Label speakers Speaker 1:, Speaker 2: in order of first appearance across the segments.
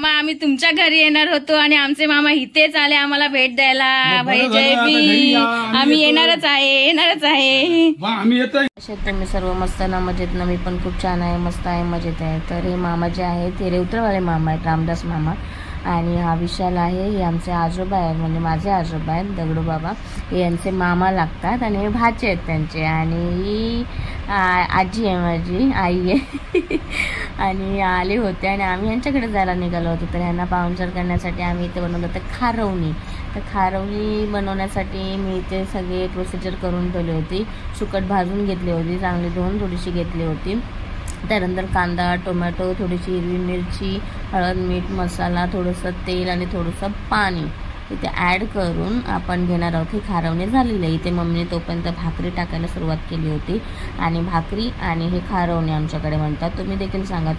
Speaker 1: मामा आम्ही तुमच्या घरी येणार होतो आणि आमचे मामा इथेच आले आम्हाला भेट द्यायला. भाई जय भीम. आम्ही येणारच आहे. तुम्ही सर्व मस्त ना, मजेत ना? मी पण खूप छान आहे, मस्त आहे, मजेत आहे. तर हे मामा जे आहेत ते रेवतळवाले मामा आहेत, रामदास मामा. आणि हा विशाल आहे, हे आमचे आजोबा आहेत, म्हणजे माझे आजोबा आहेत दगडू बाबा. हे यांचे मामा लागतात आणि हे भाचे आहेत त्यांचे. आणि ही आजी आहे, माझी आई आहे. आणि आले होते आणि आम्ही यांच्याकडे जायला निघालो होतो. तर ह्यांना पाहुणचार करण्यासाठी आम्ही इथे बनवलं होतं खारवणी. तर खारवणी बनवण्यासाठी मी इथे सगळे प्रोसिजर करून ठेवली होती. सुकट भाजून घेतली होती, चांगली धुवून थोडीशी घेतली होती. त्यानंतर कांदा, टोमॅटो, थोडीशी हिरवी मिरची, हळद, मीठ, मसाला, थोडंसं तेल आणि थोडंसं पाणी इथे ॲड करून आपण घेणार आहोत. ही खारवणी झालेली आहे. इथे मम्मीने तोपर्यंत भाकरी टाकायला सुरुवात केली होती. आणि भाकरी आणि हे खारवणी आमच्याकडे म्हणतात. तुम्ही देखील सांगा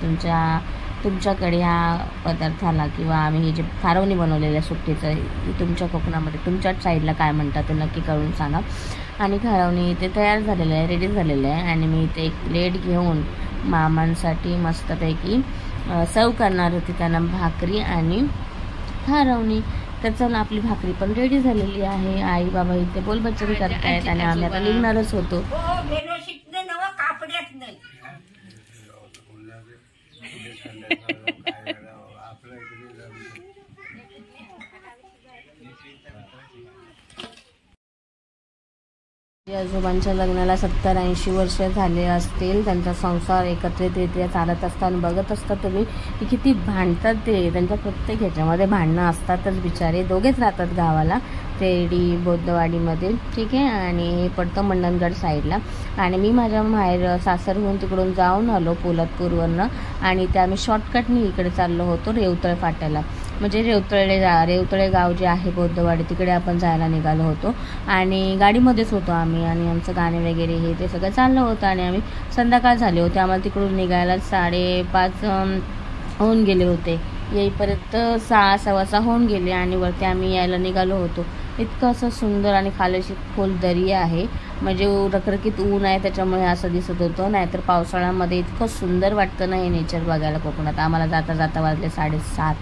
Speaker 1: तुमच्याकडे ह्या पदार्थाला किंवा आम्ही हे जे खारवणी बनवलेलं आहे सुट्टीचं, तुमच्या कोकणामध्ये तुमच्या साईडला काय म्हणतात ते नक्की कळून सांगा. आणि खारवणी इथे तयार झालेलं आहे, रेडी झालेलं आहे. आणि मी इथे एक प्लेट घेऊन मामांसाठी मस्तपैकी सर्व करणार होती, त्यांना भाकरी आणि खारवणी. तर चला, आपली भाकरी पण रेडी झालेली आहे. आई बाबा इथे बोलबच्चन करतायत आणि आम्ही आता निघणारच होतो. आजोबांच्या लग्नाला 70-80 वर्ष झाले असतील. त्यांचा संसार एकत्रितरित्या चालत असताना बघत असता तुम्ही की किती भांडतात ते. त्यांच्या प्रत्येक ह्याच्यामध्ये भांडणं असतातच. बिचारे दोघेच राहतात गावाला, तेरडी बोद्धवाडीमध्ये, ठीक आहे. आणि हे पडतं मंडणगड साईडला. आणि मी माझ्या माहेर सासरहून तिकडून जाऊन आलो पोलादपूरवरनं. आणि ते आम्ही शॉर्टकटनी इकडे चाललो होतो रेवतळे फाट्याला, म्हणजे रेवतळे गाव जे आहे बोद्धवाडी, तिकडे आपण जायला निघालो होतो. आणि गाडीमध्येच होतो आम्ही आणि आमचं गाणे वगैरे हे ते सगळं चाललं होतं. आणि आम्ही संध्याकाळ झाले होते, आम्हाला तिकडून निघायला 5:30 होऊन गेले होते. येईपर्यंत 6:15 होऊन गेले. आणि वरती आम्ही यायला निघालो होतो. इतकं असं सुंदर आणि खालीशी खोल दरी आहे, म्हणजे रखरखीत ऊन आहे त्याच्यामुळे असं दिसत होतं. नाहीतर पावसाळ्यामध्ये इतकं सुंदर वाटतं ना हे नेचर बघायला कोकणात. आम्हाला जाता जाता वाजले 7:30.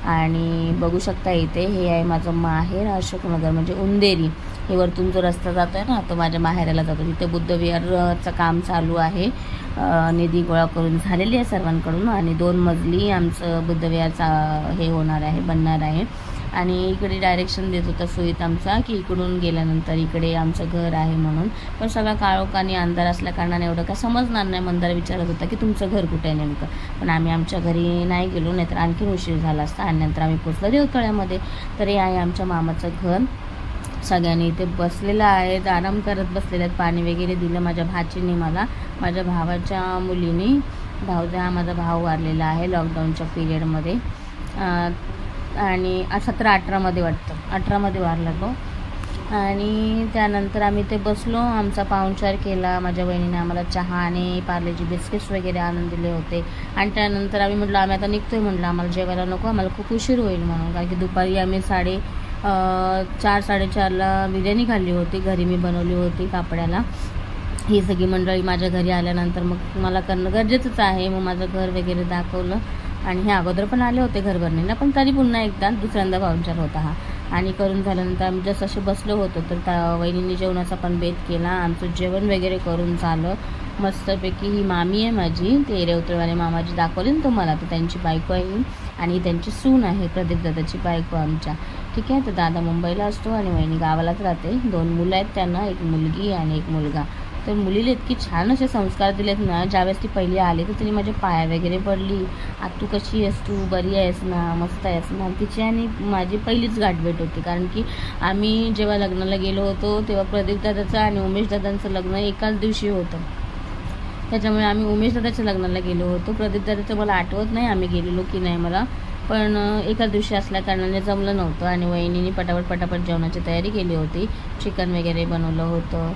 Speaker 1: आणि बघू शकता इथे हे आहे माझं माहेर अशोकनगर, म्हणजे उंदेरी. हे वरतून जो रस्ता जातो आहे ना, तो माझ्या माहेराला जातो. तिथे बुद्धविहारचं काम चालू आहे, निधी गोळा करून झालेली आहे सर्वांकडून. आणि 2 मजली आमचं बुद्धविहारचा हे होणार आहे, बनणार आहे. आणि इकडे डायरेक्शन देत होता सुईत आमचा की इकडून गेल्यानंतर इकडे आमचं घर आहे म्हणून. पण सगळा काळोखानी अंधार असल्या कारणाने एवढं काय समजणार नाही. मंदार विचारत होता की तुमचं घर कुठे आहे नेमकं. पण आम्ही आमच्या घरी नाही गेलो, नाहीतर आणखीन उशीर झाला असता. आणि नंतर आम्ही पोचलो रेवतळ्यामध्ये. तर हे आहे आमच्या मामाचं घर. सगळ्यांनी इथे बसलेलं आहेत, आराम करत बसलेले आहेत. पाणी वगैरे दिलं माझ्या भाचीने मला, माझ्या भावाच्या मुलीने. भाऊजा माझा भाऊ वारलेला आहे लॉकडाऊनच्या पिरियडमध्ये. आणि 17-18मध्ये वाटतं, 18मध्ये वारला तो. आणि त्यानंतर आम्ही ते बसलो, आमचा पाहुणचार केला. माझ्या बहिणीने आम्हाला चहा आणि पार्लेजी बिस्किट्स वगैरे आणून दिले होते. आणि त्यानंतर आम्ही म्हटलं आम्ही आता निघतोय, म्हटलं आम्हाला जेवायला नको, आम्हाला खूप उशीर होईल म्हणून. कारण की दुपारी आम्ही 4-4:30ला बिर्याणी खाल्ली होती, घरी मी बनवली होती कापड्याला. ही सगळी मंडळी माझ्या घरी आल्यानंतर मग मला करणं गरजेचंच आहे. मग माझं घर वगैरे दाखवलं. आणि हे अगोदर पण आले होते घरभरणीला, पण तरी पुन्हा एकदा दुसऱ्यांदा पाहुणचार होता हा. आणि करून झाल्यानंतर आम्ही जसं असे बसलो होतो तर त्या वहिनीने जेवणाचा पण बेत केला. आमचं जेवण वगैरे करून झालं मस्तपैकी. ही मामी आहे माझी, ते रेवतळवाले मामाजी दाखवले ना तुम्हाला, तर त्यांची बायको आहे आणि त्यांची सून आहे, प्रदीप दादाची बायको आमच्या, ठीक आहे. तर दादा मुंबईला असतो आणि वहिनी गावालाच राहते. 2 मुलं आहेत त्यांना, एक मुलगी आणि एक मुलगा. तर मुलीला इतकी छान असे संस्कार दिलेत ना, ज्यावेळेस ती पहिली आली तर तिने माझ्या पाया वगैरे पडली. आता तू कशी आहेस, तू बरी आहेस ना, मस्त आहेस ना. तिची आणि माझी पहिलीच गाठभेट होती, कारण की आम्ही जेव्हा लग्नाला गेलो होतो तेव्हा प्रदीप दादाचं आणि उमेश दादांचं लग्न एकाच दिवशी होतं. त्याच्यामुळे आम्ही उमेश दादाच्या लग्नाला गेलो होतो. प्रदीप दादाचं मला आठवत नाही आम्ही गेलेलो की नाही मला, पण एकाच दिवशी असल्या कारणाने जमलं नव्हतं. आणि वहिनीने पटापट जेवणाची तयारी केली होती, चिकन वगैरे बनवलं होतं.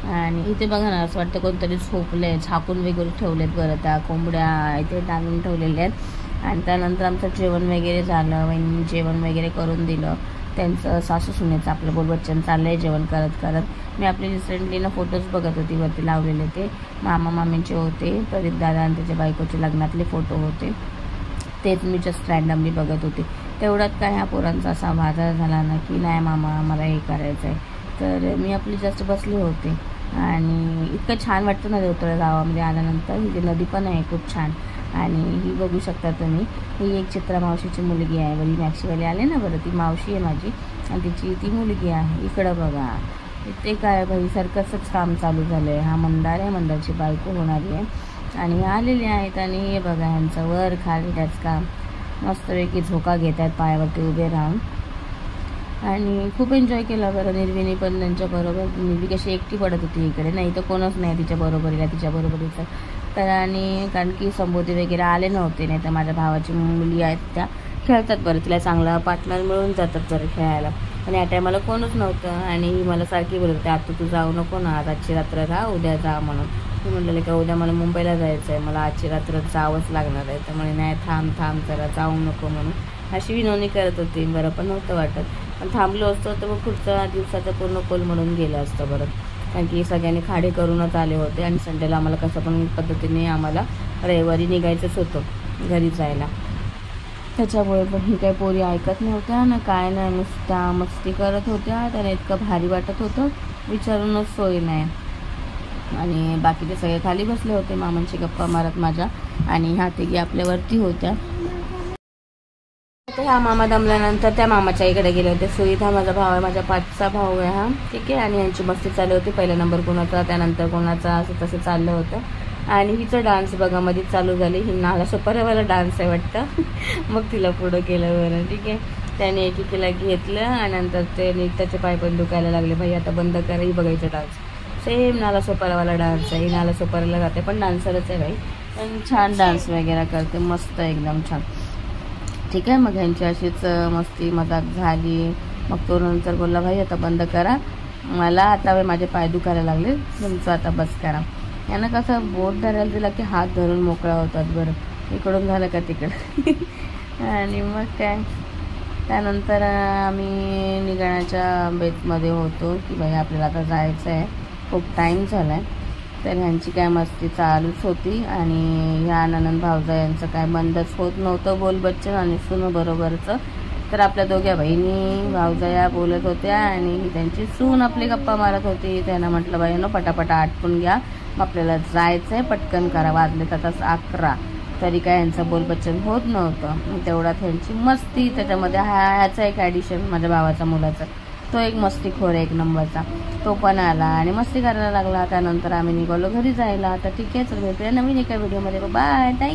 Speaker 1: आणि इथे बघा ना, असं वाटतं कोणतरी झोपलं आहे, झाकून वगैरे ठेवलेत बरं, त्या कोंबड्या इथे टांगून ठेवलेल्या आहेत. आणि त्यानंतर आमचं जेवण वगैरे झालं, वहिनी जेवण वगैरे करून दिलं. त्यांचं सासू सुनेचं आपलं बोलबच्चन चाललं आहे जेवण करत करत. मी आपले रिसेंटली ना फोटोज बघत होती, वरती लावलेले ते मामा मामींचे होते, प्रदीप दादा आणि त्याच्या बायकोचे लग्नातले फोटो होते. तेच मी जस्ट रँडमली बघत होते. तेवढ्यात काय ह्या पोरांचा असा वादळ झाला ना की नाही मामा मला हे करायचं आहे. तर मी आपली जस्ट बसले होते आणि इतकं छान वाटतं ना देवतळे गावामध्ये आल्यानंतर. ही नदी पण आहे खूप छान. आणि ही बघू शकता तुम्ही, ही एक चित्रा मावशीची मुलगी आहे. वरी मॅक्सीवाली आले ना बरं, ती मावशी आहे माझी आणि तिची ती मुलगी आहे. इकडं बघा ते काय भाई सर्कसच काम चालू झालं आहे. हा मंदार आहे, मंदारची बायको होणारी आहे आणि आलेले आहेत. आणि हे बघा ह्यांचं वर खाली त्याच काम मस्तपैकी झोका घेत आहेत पायावरती उभे राहून. आणि खूप एन्जॉय केला बरं. निर्विनी पण त्यांच्याबरोबर. निर्वी कशी एकटी पडत होती इकडे, नाही तर कोणच नाही तिच्या बरोबरीचं. तर आणि कारण की संबोधी वगैरे आले नव्हते, नाही तर माझ्या भावाची मुली आहेत त्या खेळतात बरं, तिला चांगला पार्टनर मिळून जातात बरं खेळायला. आणि या टायमाला कोणच नव्हतं आणि मला सारखी बोलत होते आता तू जाऊ नको ना, आजची रात्र राहा उद्या जा म्हणून. मी म्हटलेलं का उद्या मला मुंबईला जायचं आहे, मला आजची रात्र जावंच लागणार आहे. तर म्हणे नाही थांब जरा जाऊ नको म्हणून अशी विनवणी करत होती. बरं पण नव्हतं वाटत, पण थांबलो असतो तर मग पुढच्या दिवसाचं पूर्ण कोल म्हणून गेलं असतं बरं. कारण की सगळ्यांनी खाडे करूनच आले होते आणि संडेला आम्हाला कसं पण पद्धतीने आम्हाला रविवारी निघायचंच होतं घरी जायला. त्याच्यामुळे पण ही काही पोरी ऐकत नव्हत्या ना काय नाही, नुसत्या मस्ती करत होत्या. त्याला इतकं भारी वाटत होतं विचारूनच सोय नाही. आणि बाकीचे सगळे खाली बसले होते मामांची गप्पा मारत माझ्या, आणि ह्या तिघी आपल्यावरती होत्या. तर ह्या मामा दमल्यानंतर त्या मामाच्या इकडे गेले होते. सुईत हा माझा भाव आहे, माझा 5चा भाऊ आहे हा, ठीक आहे. आणि यांची मस्ती चालू होती, पहिला नंबर कोणाचा त्यानंतर कोणाचा असं तसं चाललं होतं. आणि हिचं डान्स बघा मध्येच चालू झाली. ही नाला सुपाऱ्यावाला डान्स आहे वाटतं. मग तिला पुढं केलं बरं, ठीक आहे. त्याने एकीला घेतलं आणि नंतर ते त्याचे पाय पण दुखायला लागले. भाई आता बंद करा, ही बघायचं डान्स. सेम नाला सोपारावाला डान्स आहे. ही नाला सोपाराला जाते पण डान्सरच आहे बाई, पण छान डान्स वगैरे करते, मस्त एकदम छान, ठीक आहे. मग ह्यांची अशीच मस्ती मजाक झाली. मग तो नंतर बोलला भाई आता बंद करा, मला आता माझे पाय दुखायला लागले, तुमचं आता बस करा. यानं कसं बोट धरायला दिला की हात धरून मोकळा होतात बरं, इकडून झालं का तिकडं. आणि मग काय त्यानंतर आम्ही निघण्याच्या बेतमध्ये होतो की भाई आपल्याला आता जायचं आहे, खूप टाईम झाला आहे. तर ह्यांची काय मस्ती चालूच होती. आणि ह्या ननंद भावजा यांचं काय बंदच होत नव्हतं बोलबच्चन आणि सून बरोबरचं. तर आपल्या दोघ्या बहिणी भावजाया बोलत होत्या आणि त्यांची सून आपली गप्पा मारत होती. त्यांना म्हटलं बाईंनो पटापटा आटपून घ्या, आपल्याला जायचं आहे, पटकन करा. वाजले आता 11 तरी काय यांचं बोलबच्चन होत नव्हतं. तेवढ्यात ह्यांची मस्ती. त्याच्यामध्ये ह्याचा एक ॲडिशन माझ्या भावाचा मुलाचा, तो एक मस्तीखोर एक नंबरचा, तो पण आला आणि मस्ती करायला लागला. त्यानंतर आम्ही निघालो घरी जायला. तर ठीक आहे, चल भेटूया नवीन एका व्हिडिओमध्ये. Bye, thank you.